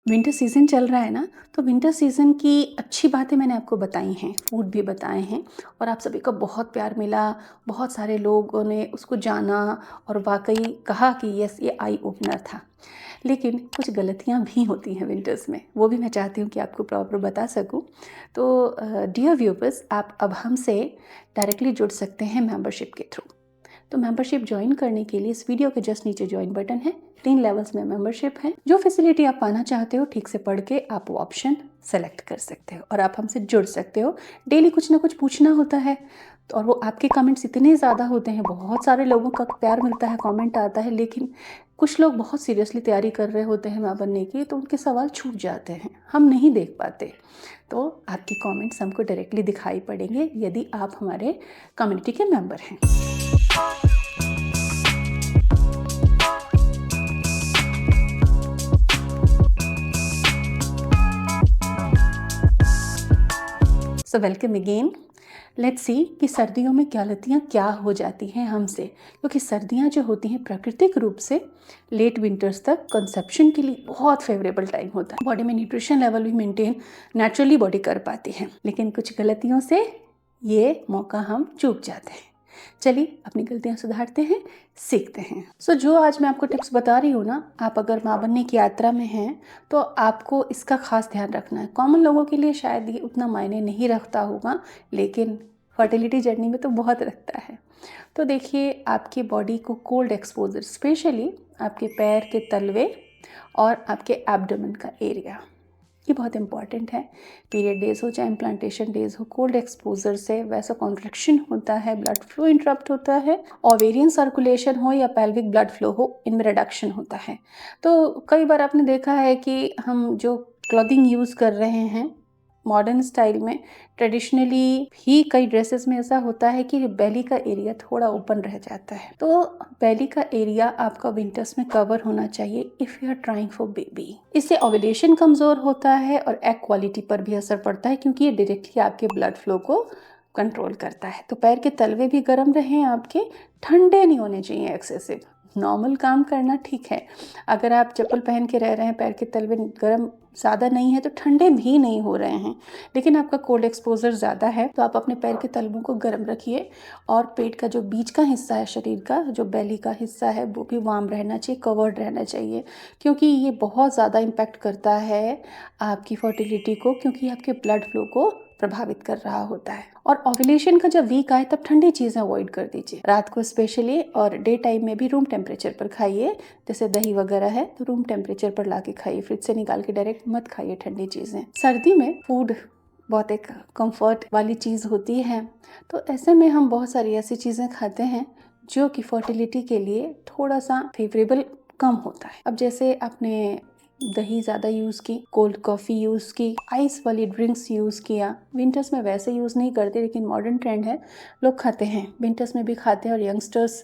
Winter season चल रहा है ना, तो विंटर सीज़न की अच्छी बातें मैंने आपको बताई हैं, फूड भी बताए हैं और आप सभी का बहुत प्यार मिला। बहुत सारे लोगों ने उसको जाना और वाक़ई कहा कि यस, ये आई ओपनर था। लेकिन कुछ गलतियाँ भी होती हैं विंटर्स में, वो भी मैं चाहती हूँ कि आपको प्रॉपर बता सकूँ। तो डियर व्यूअर्स, आप अब हमसे डायरेक्टली जुड़ सकते हैं मेंबरशिप के थ्रू। तो मेंबरशिप ज्वाइन करने के लिए इस वीडियो के जस्ट नीचे ज्वाइन बटन है। 3 लेवल्स में मेंबरशिप है। जो फैसिलिटी आप पाना चाहते हो ठीक से पढ़ के आप वो ऑप्शन सेलेक्ट कर सकते हो और आप हमसे जुड़ सकते हो। डेली कुछ ना कुछ पूछना होता है और वो आपके कमेंट्स इतने ज़्यादा होते हैं, बहुत सारे लोगों का प्यार मिलता है, कमेंट आता है, लेकिन कुछ लोग बहुत सीरियसली तैयारी कर रहे होते हैं माँ बनने की, तो उनके सवाल छूट जाते हैं, हम नहीं देख पाते। तो आपके कमेंट्स हमको डायरेक्टली दिखाई पड़ेंगे यदि आप हमारे कम्युनिटी के मेंबर हैं। So welcome again. Let's see कि सर्दियों में गलतियाँ क्या हो जाती हैं हमसे, क्योंकि सर्दियाँ जो होती हैं प्राकृतिक रूप से लेट विंटर्स तक कंसेप्शन के लिए बहुत फेवरेबल टाइम होता है। बॉडी में न्यूट्रिशन लेवल भी मेंटेन नेचुरली बॉडी कर पाती है, लेकिन कुछ गलतियों से ये मौका हम चूक जाते हैं। चलिए अपनी गलतियाँ सुधारते हैं, सीखते हैं। सो जो आज मैं आपको टिप्स बता रही हूँ ना, आप अगर माँ बनने की यात्रा में हैं तो आपको इसका खास ध्यान रखना है। कॉमन लोगों के लिए शायद ये उतना मायने नहीं रखता होगा, लेकिन फर्टिलिटी जर्नी में तो बहुत रखता है। तो देखिए, आपकी बॉडी को कोल्ड एक्सपोजर, स्पेशली आपके पैर के तलवे और आपके एब्डोमेन का एरिया, ये बहुत इंपॉर्टेंट है। पीरियड डेज हो चाहे इम्प्लांटेशन डेज हो, कोल्ड एक्सपोजर से वैसा कॉन्ट्रैक्शन होता है, ब्लड फ्लो इंटरप्ट होता है, ओवेरियन सर्कुलेशन हो या पेल्विक ब्लड फ्लो हो, इनमें रिडक्शन होता है। तो कई बार आपने देखा है कि हम जो क्लॉथिंग यूज़ कर रहे हैं मॉडर्न स्टाइल में, ट्रेडिशनली भी कई ड्रेसेस में ऐसा होता है कि बेली का एरिया थोड़ा ओपन रह जाता है। तो बेली का एरिया आपका विंटर्स में कवर होना चाहिए if you are trying for baby. इससे ओव्यूलेशन कमज़ोर होता है और एग क्वालिटी पर भी असर पड़ता है, क्योंकि ये डायरेक्टली आपके ब्लड फ्लो को कंट्रोल करता है। तो पैर के तलवे भी गर्म रहें आपके, ठंडे नहीं होने चाहिए एक्सेसिव। नॉर्मल काम करना ठीक है, अगर आप चप्पल पहन के रह रहे हैं, पैर के तलवे गर्म ज़्यादा नहीं है तो ठंडे भी नहीं हो रहे हैं, लेकिन आपका कोल्ड एक्सपोजर ज़्यादा है, तो आप अपने पैर के तलवों को गर्म रखिए। और पेट का जो बीच का हिस्सा है शरीर का, जो बेली का हिस्सा है, वो भी वार्म रहना चाहिए, कवर्ड रहना चाहिए, क्योंकि ये बहुत ज़्यादा इम्पैक्ट करता है आपकी फर्टिलिटी को, क्योंकि आपके ब्लड फ्लो को प्रभावित कर रहा होता है। और ओव्यूलेशन का जब वीक आए तब ठंडी चीज़ें अवॉइड कर दीजिए, रात को स्पेशली, और डे टाइम में भी रूम टेम्परेचर पर खाइए। जैसे दही वगैरह है तो रूम टेम्परेचर पर ला के खाइए, फ्रिज से निकाल के डायरेक्ट मत खाइए ठंडी चीज़ें। सर्दी में फूड बहुत एक कंफर्ट वाली चीज़ होती है, तो ऐसे में हम बहुत सारी ऐसी चीज़ें खाते हैं जो कि फर्टिलिटी के लिए थोड़ा सा फेवरेबल कम होता है। अब जैसे आपने दही ज़्यादा यूज़ की, कोल्ड कॉफ़ी यूज़ की, आइस वाली ड्रिंक्स यूज़ किया। विंटर्स में वैसे यूज़ नहीं करते, लेकिन मॉडर्न ट्रेंड है, लोग खाते हैं, विंटर्स में भी खाते हैं और यंगस्टर्स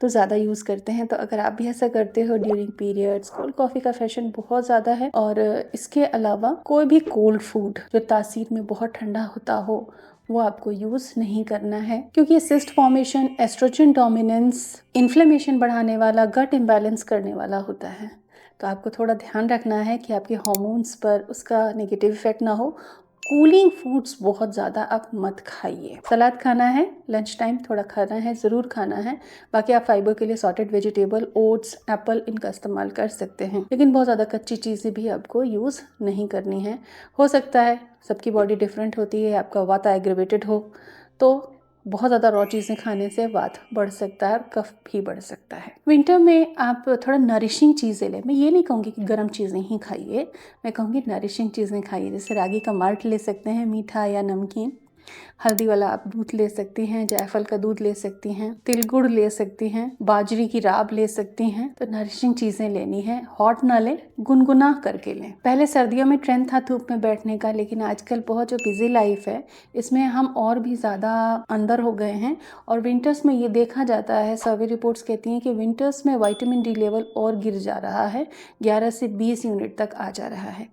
तो ज़्यादा यूज़ करते हैं। तो अगर आप भी ऐसा करते हो ड्यूरिंग पीरियड्स, कोल्ड कॉफ़ी का फैशन बहुत ज़्यादा है। और इसके अलावा कोई भी कोल्ड फूड जो तासीर में बहुत ठंडा होता हो, वो आपको यूज़ नहीं करना है, क्योंकि ये cyst formation, oestrogen dominance, inflammation बढ़ाने वाला, गट इम्बैलेंस करने वाला होता है। तो आपको थोड़ा ध्यान रखना है कि आपके हार्मोन्स पर उसका नेगेटिव इफेक्ट ना हो। कूलिंग फूड्स बहुत ज़्यादा आप मत खाइए। सलाद खाना है, लंच टाइम थोड़ा खाना है, ज़रूर खाना है। बाकी आप फाइबर के लिए सॉर्टेड वेजिटेबल, ओट्स, एप्पल, इनका इस्तेमाल कर सकते हैं, लेकिन बहुत ज़्यादा कच्ची चीज़ें भी आपको यूज़ नहीं करनी है। हो सकता है, सबकी बॉडी डिफरेंट होती है, आपका वात एग्रेवेटेड हो, तो बहुत ज़्यादा रॉ चीज़ें खाने से वात बढ़ सकता है और कफ भी बढ़ सकता है। विंटर में आप थोड़ा नरिशिंग चीज़ें लें। मैं ये नहीं कहूँगी कि गर्म चीज़ें ही खाइए, मैं कहूँगी नरिशिंग चीज़ें खाइए। जैसे रागी का माल्ट ले सकते हैं, मीठा या नमकीन। हल्दी वाला आप दूध ले सकती हैं, जायफल का दूध ले सकती हैं, तिल गुड़ ले सकती हैं, बाजरी की राब ले सकती हैं। तो नरिशिंग चीज़ें लेनी है, हॉट ना लें, गुनगुना करके लें। पहले सर्दियों में ट्रेंड था धूप में बैठने का, लेकिन आजकल बहुत जो बिजी लाइफ है, इसमें हम और भी ज़्यादा अंदर हो गए हैं। और विंटर्स में ये देखा जाता है, सर्वे रिपोर्ट्स कहती हैं कि विंटर्स में विटामिन डी लेवल और गिर जा रहा है, 11 से 20 यूनिट तक आ जा रहा है।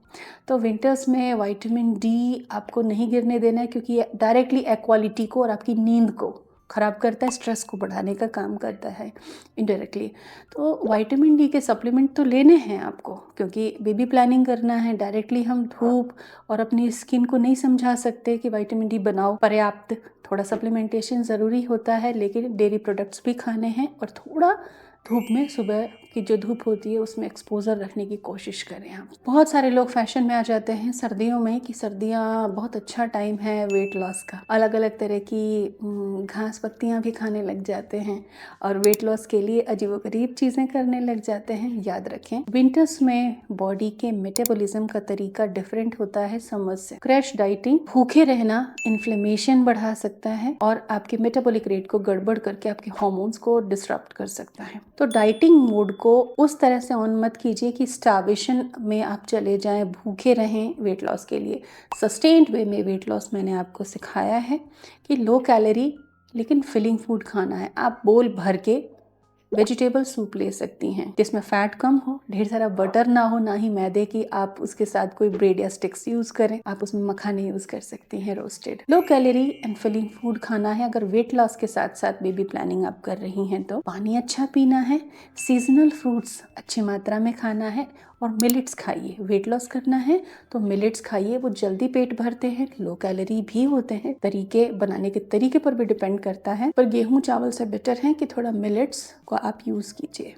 तो विंटर्स में विटामिन डी आपको नहीं गिरने देना है, क्योंकि ये डायरेक्टली एक्वालिटी को और आपकी नींद को ख़राब करता है, स्ट्रेस को बढ़ाने का काम करता है इनडायरेक्टली। तो विटामिन डी के सप्लीमेंट तो लेने हैं आपको, क्योंकि बेबी प्लानिंग करना है। डायरेक्टली हम धूप और अपनी स्किन को नहीं समझा सकते कि विटामिन डी बनाओ पर्याप्त। थोड़ा सप्लीमेंटेशन ज़रूरी होता है, लेकिन डेयरी प्रोडक्ट्स भी खाने हैं और थोड़ा धूप में, सुबह की जो धूप होती है उसमें एक्सपोजर रखने की कोशिश करें आप। बहुत सारे लोग फैशन में आ जाते हैं सर्दियों में कि सर्दियाँ बहुत अच्छा टाइम है वेट लॉस का। अलग अलग तरह की घास पत्तियाँ भी खाने लग जाते हैं और वेट लॉस के लिए अजीबोगरीब चीज़ें करने लग जाते हैं। याद रखें, विंटर्स में बॉडी के मेटाबॉलिज्म का तरीका डिफरेंट होता है समर से। क्रैश डाइटिंग, भूखे रहना इन्फ्लेमेशन बढ़ा सकता है और आपके मेटाबॉलिक रेट को गड़बड़ करके आपके हार्मोन्स को डिसरप्ट कर सकता है। तो डाइटिंग मोड को उस तरह से ऑन मत कीजिए कि स्टार्वेशन में आप चले जाएं, भूखे रहें वेट लॉस के लिए। सस्टेन्ड वे में वेट लॉस मैंने आपको सिखाया है कि लो कैलोरी लेकिन फिलिंग फूड खाना है। आप बोल भर के वेजिटेबल सूप ले सकती हैं जिसमें फैट कम हो, ढेर सारा बटर ना हो, ना ही मैदे की आप उसके साथ कोई ब्रेड या स्टिक्स यूज़ करें। आप उसमें मखाने यूज़ कर सकती हैं roasted. Low calorie and filling food खाना है। अगर वेट लॉस के साथ साथ बेबी प्लानिंग आप कर रही हैं तो पानी अच्छा पीना है, सीजनल फ्रूट्स अच्छी मात्रा में खाना है और मिलेट्स खाइए। वेट लॉस करना है तो मिलेट्स खाइए, वो जल्दी पेट भरते हैं, लो कैलोरी भी होते हैं। तरीके बनाने के तरीके पर भी डिपेंड करता है, पर गेहूं चावल से बेटर है कि थोड़ा मिलेट्स को आप यूज़ कीजिए।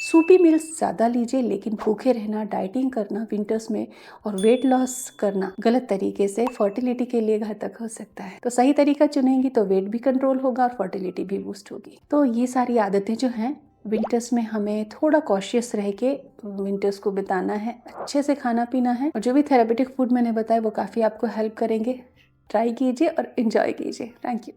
सूपी मील्स ज़्यादा लीजिए, लेकिन भूखे रहना, डाइटिंग करना विंटर्स में और वेट लॉस करना गलत तरीके से फर्टिलिटी के लिए घातक हो सकता है। तो सही तरीका चुनेंगी तो वेट भी कंट्रोल होगा और फर्टिलिटी भी बूस्ट होगी। तो ये सारी आदतें जो हैं विंटर्स में हमें थोड़ा कॉशियस रह के विंटर्स को बिताना है। अच्छे से खाना पीना है और जो भी थेरेपेटिक फूड मैंने बताया वो काफ़ी आपको हेल्प करेंगे। ट्राई कीजिए और एंजॉय कीजिए। Thank you.